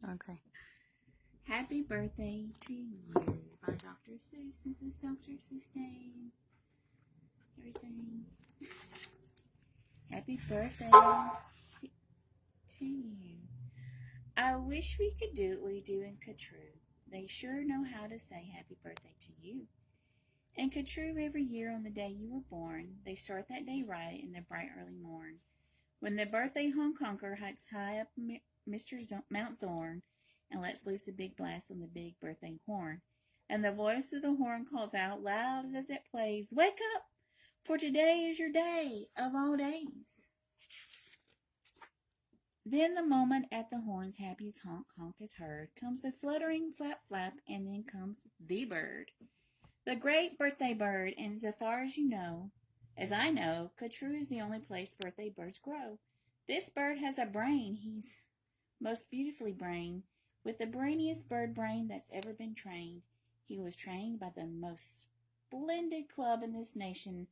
Okay. Happy birthday to you by Dr. Seuss. This is Dr. Seuss Day. Everything. Happy birthday to you. I wish we could do what we do in Catrue. They sure know how to say happy birthday to you. In Catrue, every year on the day you were born, they start that day right in the bright early morn. When the birthday Hong Konger hikes high up Mount Zorn and lets loose a big blast on the big birthday horn, and the voice of the horn calls out loud as it plays, "Wake up! For today is your day of all days." Then the moment at the horn's happiest honk honk is heard, comes the fluttering flap flap, and then comes the bird. The great birthday bird, and so far as I know, Catrue is the only place birthday birds grow. This bird has a brain, he's most beautifully brained, with the brainiest bird brain that's ever been trained. He was trained by the most splendid club in this nation,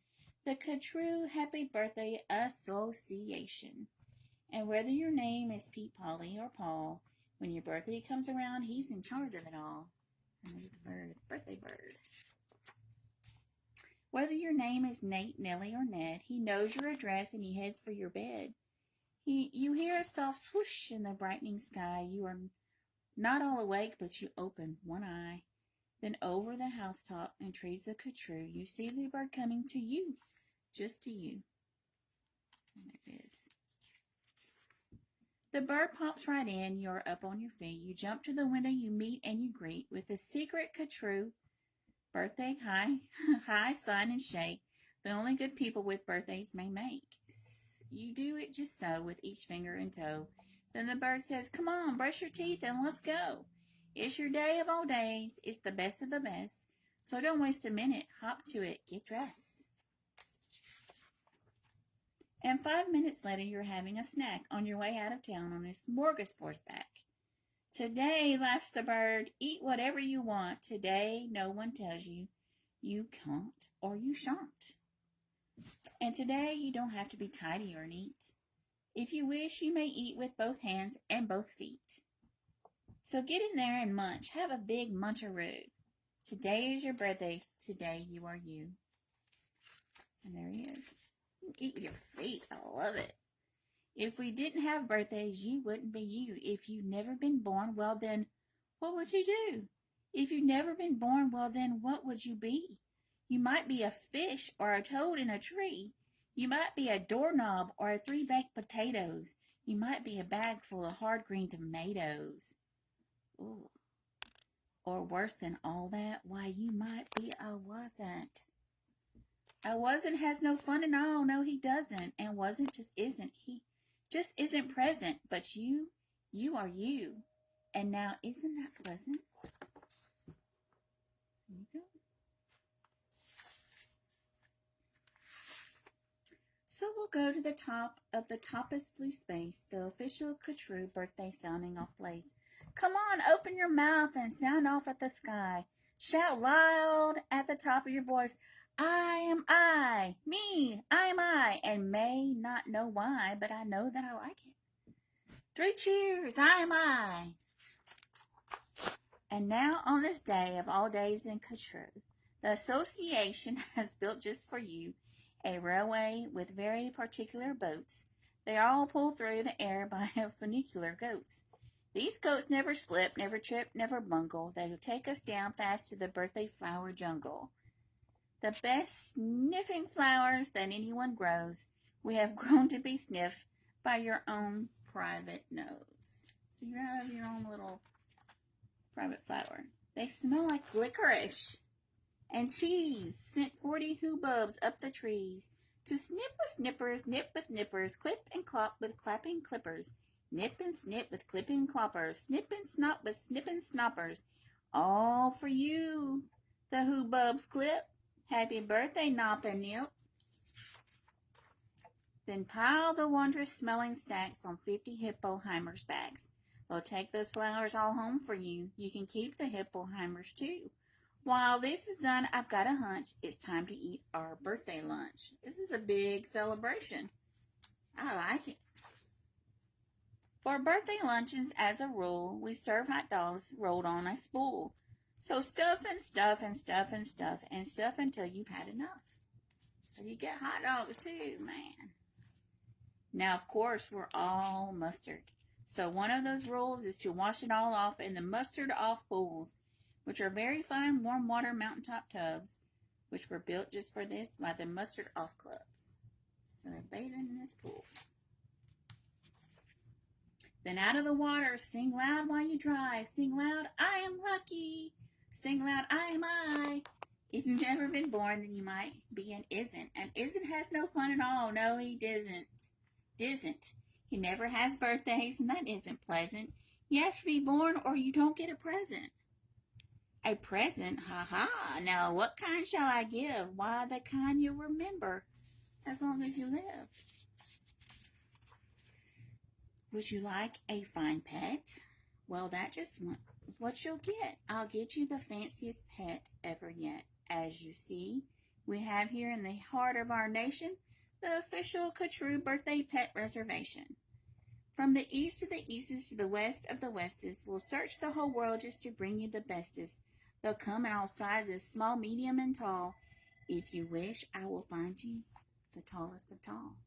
the Catrue Happy Birthday Association. And whether your name is Pete, Polly, or Paul, when your birthday comes around, he's in charge of it all. And there's the bird, birthday bird. Whether your name is Nate, Nellie, or Ned, he knows your address and he heads for your bed. You hear a soft swoosh in the brightening sky. You are not all awake, but you open one eye. Then over the housetop and trees of Catrue, you see the bird coming to you, just to you. And there it is. The bird pops right in. You're up on your feet. You jump to the window. You meet and you greet with the secret Catrue birthday high sign and shake. The only good people with birthdays may make. You do it just so with each finger and toe. Then the bird says, "Come on, brush your teeth and let's go. It's your day of all days. It's the best of the best. So don't waste a minute. Hop to it. Get dressed." And 5 minutes later, you're having a snack on your way out of town on a smorgasbord back. "Today," laughs the bird, "eat whatever you want. Today, no one tells you you can't or you shan't. And today, you don't have to be tidy or neat. If you wish, you may eat with both hands and both feet. So get in there and munch. Have a big muncheroo. Today is your birthday. Today you are you." And there he is. You eat with your feet. I love it. If we didn't have birthdays, you wouldn't be you. If you've never been born, well then, what would you do? If you've never been born, well then, what would you be? You might be a fish or a toad in a tree. You might be a doorknob or 3 baked potatoes. You might be a bag full of hard green tomatoes. Ooh. Or worse than all that, why, you might be a wasn't. A wasn't has no fun at all. No, he doesn't. And wasn't just isn't. He just isn't present. But you are you. And now, isn't that pleasant? There you go. So we'll go to the top of the toppest blue space, the official Catrue birthday sounding off place. Come on, open your mouth and sound off at the sky. Shout loud at the top of your voice, "I am I, me, I am I," and may not know why, but I know that I like it. 3 cheers, I am I. And now on this day of all days in Catrue, the association has built just for you a railway with very particular boats. They are all pulled through the air by funicular goats. These goats never slip, never trip, never bungle. They take us down fast to the birthday flower jungle. The best sniffing flowers that anyone grows, we have grown to be sniffed by your own private nose. So you have your own little private flower. They smell like licorice and cheese, sent 40 hoobubs up the trees to snip with snippers, nip with nippers, clip and clop with clapping clippers, nip and snip with clipping cloppers, snip and snop with snipping snoppers. All for you, the hoobubs clip. Happy birthday, Nop and Nip. Then pile the wondrous smelling stacks on 50 Hippoheimers' backs. They'll take those flowers all home for you. You can keep the Hippoheimers too. While this is done, I've got a hunch. It's time to eat our birthday lunch. This is a big celebration. I like it. For birthday luncheons, as a rule, we serve hot dogs rolled on a spool. So stuff and stuff and stuff and stuff and stuff until you've had enough. So you get hot dogs too, man. Now, of course, we're all mustard. So one of those rules is to wash it all off in the mustard off pools, which are very fine warm water mountaintop tubs, which were built just for this by the mustard off clubs. So they're bathing in this pool. Then out of the water, sing loud while you dry. Sing loud, I am lucky. Sing loud, I am I. If you've never been born, then you might be an isn't. And isn't has no fun at all. No, he doesn't. Disn't. He never has birthdays, and that isn't pleasant. You have to be born or you don't get a present. A present? Ha ha. Now what kind shall I give? Why, the kind you'll remember as long as you live. Would you like a fine pet? Well, that just is what you'll get. I'll get you the fanciest pet ever yet. As you see, we have here in the heart of our nation the official Catrue Birthday Pet Reservation. From the east of the eastest to the west of the westest, we'll search the whole world just to bring you the bestest. They'll come in all sizes, small, medium, and tall. If you wish, I will find you the tallest of tall.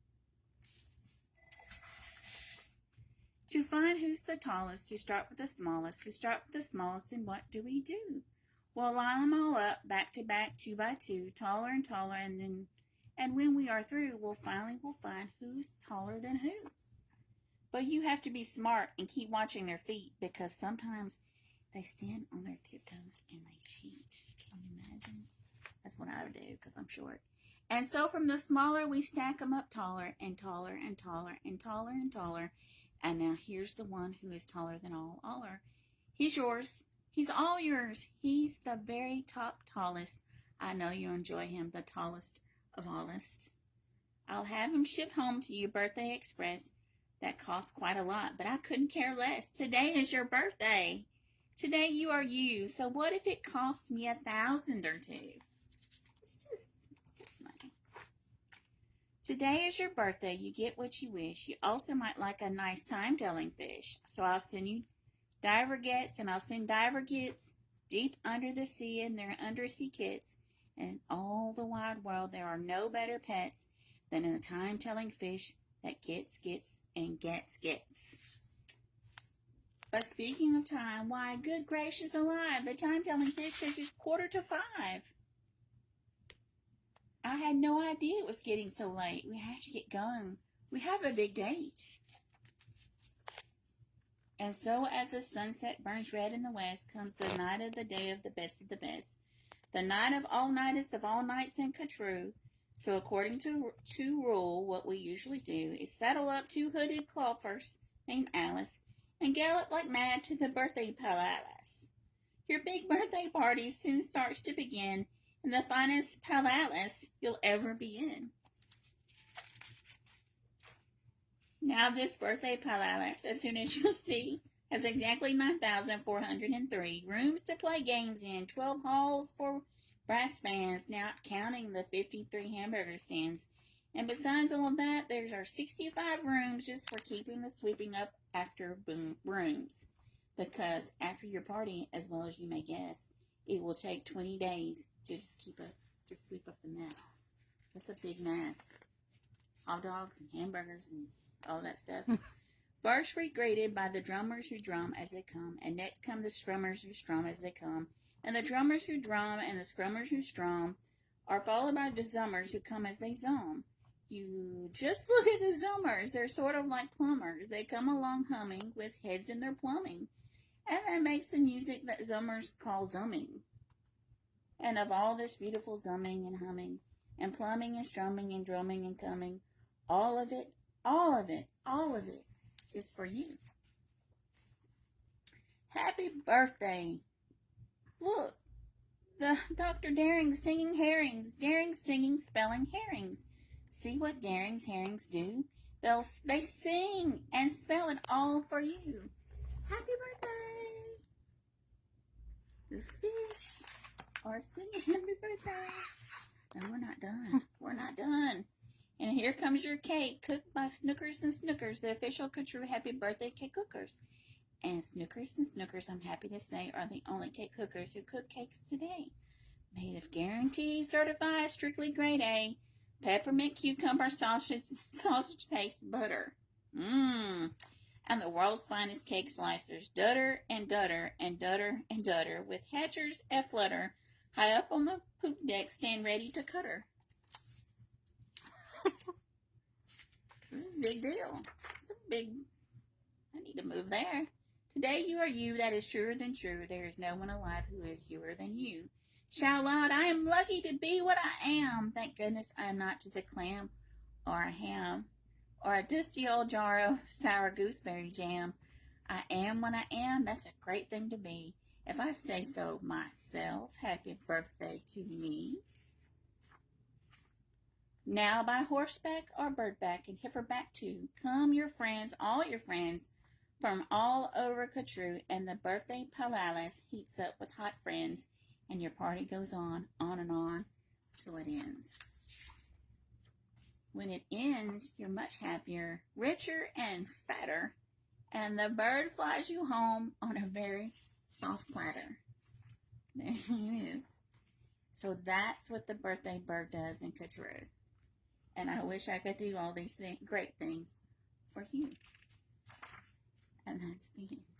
To find who's the tallest, you start with the smallest. To start with the smallest, then what do? We'll line them all up, back to back, 2 by 2, taller and taller, and when we are through, we'll find who's taller than who. But you have to be smart and keep watching their feet, because sometimes they stand on their tiptoes and they cheat. Can you imagine? That's what I would do, because I'm short. And so from the smaller, we stack them up taller and taller and taller and taller and taller. And now here's the one who is taller than aller. He's yours. He's all yours. He's the very top tallest. I know you'll enjoy him, the tallest of allest. I'll have him shipped home to you, Birthday Express. That costs quite a lot, but I couldn't care less. Today is your birthday. Today you are you. So what if it costs me 1,000 or 2? It's just money. Today is your birthday. You get what you wish. You also might like a nice time-telling fish. So I'll send you diver gets, and I'll send diver gets deep under the sea in their undersea kits. And in all the wide world, there are no better pets than a time-telling fish that gets, and gets. But speaking of time, why, good gracious alive, the time-telling fish says it's 4:45. I had no idea it was getting so late. We have to get going. We have a big date. And so as the sunset burns red in the west, comes the night of the day of the best, the night of all nightest of all nights in Catrue. So according to rule, what we usually do is saddle up 2 hooded cloppers named Alice and gallop like mad to the birthday palace. Your big birthday party soon starts to begin in the finest palace you'll ever be in. Now this birthday palace, as soon as you'll see, has exactly 9,403 rooms to play games in, 12 halls for brass bands, not counting the 53 hamburger stands. And besides all of that, there's our 65 rooms just for keeping the sweeping up after rooms. Because after your party, as well as you may guess, it will take 20 days to just sweep up the mess. That's a big mess. Hot dogs and hamburgers and all that stuff. First we're greeted by the drummers who drum as they come, and next come the strummers who strum as they come, and the drummers who drum and the strummers who strum are followed by the zummers who come as they zum. You just look at the zummers. They're sort of like plumbers. They come along humming with heads in their plumbing, and that makes the music that zummers call zumming. And of all this beautiful zumming and humming and plumbing and strumming and drumming and coming, all of it is for you. Happy birthday. Look, the Dr. Daring singing herrings. Daring singing, spelling herrings. See what Daring's herrings do? They sing and spell it all for you. Happy birthday. The fish are singing happy birthday. No, we're not done. We're not done. And here comes your cake, cooked by Snookers and Snookers, the official True Happy Birthday cake cookers. And Snookers and Snookers, I'm happy to say, are the only cake cookers who cook cakes today. Made of guaranteed, certified, strictly grade A, peppermint cucumber sausage paste butter. And the world's finest cake slicers, Dutter and Dutter and Dutter and Dutter, with hatchers aflutter, high up on the poop deck, stand ready to cut her. This is a big deal. I need to move there. Today you are you, that is truer than true. There is no one alive who is youer than you. Shout loud, I am lucky to be what I am. Thank goodness I am not just a clam or a ham or a dusty old jar of sour gooseberry jam. I am what I am. That's a great thing to be. If I say so myself, happy birthday to me. Now by horseback or birdback and heiferback too, come your friends, all your friends, from all over True, and the birthday palace heats up with hot friends, and your party goes on and on, till it ends. When it ends, you're much happier, richer and fatter, and the bird flies you home on a very soft platter. There it is. So that's what the birthday bird does in True. And I wish I could do all these great things for you. And that's the end.